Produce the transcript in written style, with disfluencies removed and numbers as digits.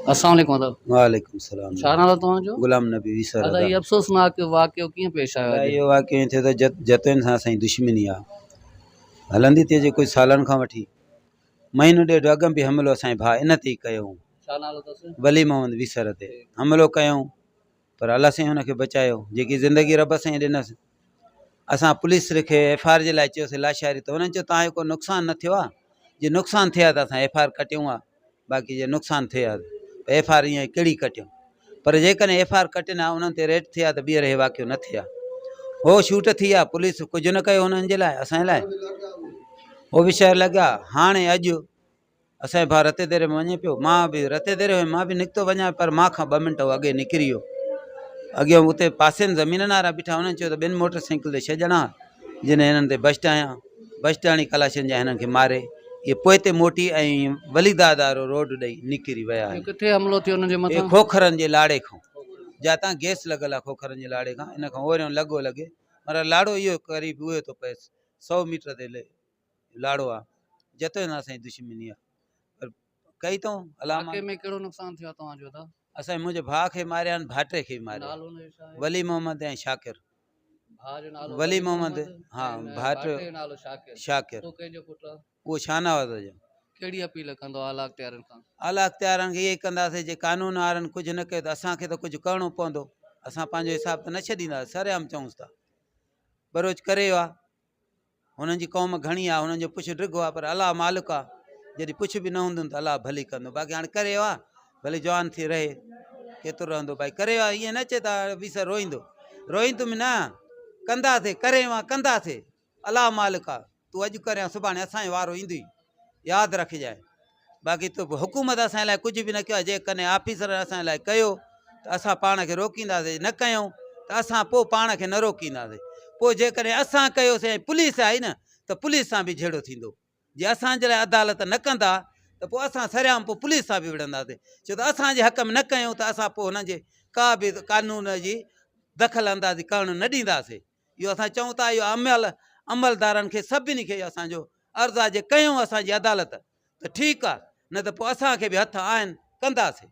अस्सलाम वालेकुम अदा वालेकुम सलाम। छा नालो तव्हांजो? गुलाम नबी विसर अदा ये अफ़सोसनाक वाक़ियो कीअं पेश आयो अॼु? इहो वाक़ियो ईअं थियो त जतुनि सां असांजी दुश्मनी आहे, हलंदी थी अचे कुझु सालनि खां वठी। महीनो ॾेढ अॻु बि हमिलो असांजे भाउ इन ते ई कयूं, छा नालो अथसि? वली मोहम्मद विसर ते हमिलो कयूं, पर अलाह साईं हुनखे बचायो, जेकी ज़िंदगी रब साईं ॾिनसि। असां पुलिस खे FIR जे लाइ चयोसीं लाशारी, त हुननि चयो तव्हांजो को नुक़सानु न थियो आहे, जे नुक़सानु थिया त असां FIR कटियूं आहे, बाक़ी जे नुक़सानु थिया FIR ईअं कहिड़ी कटियूं। पर जेकॾहिं FIR कटियल आहे उन्हनि ते रेड थिया त ॿीहर इहे वाक़ियो न थिया। हो शूट थी आहे, पुलिस कुझु न कयो हुननि जे लाइ, असांजे लाइ हो बि शहर लॻा। हाणे अॼु असांजे भाउ रते देरे में वञे पियो, मां बि रते देरे हुयुमि, मां बि निकितो वञा, पर मां खां 2 मिंट अॻे निकिरी वियो। अॻियां उते पासे में ज़मीननि वारा बीठा, हुननि चयो त 2 मोटरसाइकिल ते 6 ॼणा जिन हिननि ते बसटाणी कलाशनि जा हिननि खे मारे, इहे पोइ ते मोटी ऐं वलीदाद वारो रोड ॾेई निकिरी विया आहिनि। किथे हमलो थियो हुनजे मथां? खोखरनि जे लाड़े खां, जातां गैस लॻल आहे खोखरनि जे लाड़े खां, इन खां ओरियों लॻो लॻे, पर लाड़ो इहो क़रीब उहे थो पए 100 मीटर ते लाड़ो आहे। जतों असांजी दुश्मनी आहे, पर कई अथऊं अलाह में कहिड़ो नुक़सानु थियो आहे तव्हांजो? त असांजे मुंहिंजे भाउ खे मारिया आहिनि, भाइटे खे मारिया, नालो हुनजो छा आहे? वली मोहम्मद ऐं शाकिर। भाउ जो नालो वली मोहम्मद, हा, भाइटे जो नालो शाकिर, तो कंहिंजो पुटु आहे? उहो शाहनवाज़ जो। कहिड़ी अपील कंदो आला अख़्तियारनि खां? आला अख़्तियारनि खे इहे कंदासीं, जे कानून वारनि कुझु न कयो त असांखे त कुझु करिणो पवंदो, असां पंहिंजो हिसाब त न छॾींदासीं, सरेआम चऊंसि था। बरोच करे वियो आहे, हुननि जी क़ौम घणी आहे, हुननि जो पुछ डिघो आहे, पर अलाह मालिक आहे, जॾहिं पुछ बि न हूंदुनि त अलाह भली कंदो। बाक़ी हाणे करे वियो आहे, भले जवान थी रहे, केतिरो रहंदो भाई, करे वियो आहे, ईअं न चए त विसर रोईंदुमि न, कंदासीं, करे वियो आहे कंदासीं, अलाह मालिक आहे, तूं अॼु करे सुभाणे असांजो वारो ईंदुई, यादि रखजांइ। बाक़ी तूं हुकूमत असांजे लाइ कुझु बि न कयो आहे, जेकॾहिं ऑफिसर असांजे लाइ कयो त असां पाण खे रोकींदासीं, न कयूं त असां पोइ पाण खे न रोकींदासीं। पोइ जेकॾहिं असां कयोसीं ऐं पुलिस आई न, त पुलिस सां बि जहिड़ो थींदो। जे असांजे लाइ अदालत न कंदा त पोइ असां सरेआम पोइ पुलिस सां बि विढ़ंदासीं, छो त असांजे हक़ में न कयूं त असां पोइ हुननि जे का बि कानून जी दख़ल अंदाज़ी करणु न ॾींदासीं। इहो असां चऊं था, इहो अमलदारनि खे सभिनी खे असांजो अर्ज़ु आहे, जे कयूं असांजी अदालत त ठीकु आहे, न त पोइ असांखे बि हथ आहिनि, कंदासीं।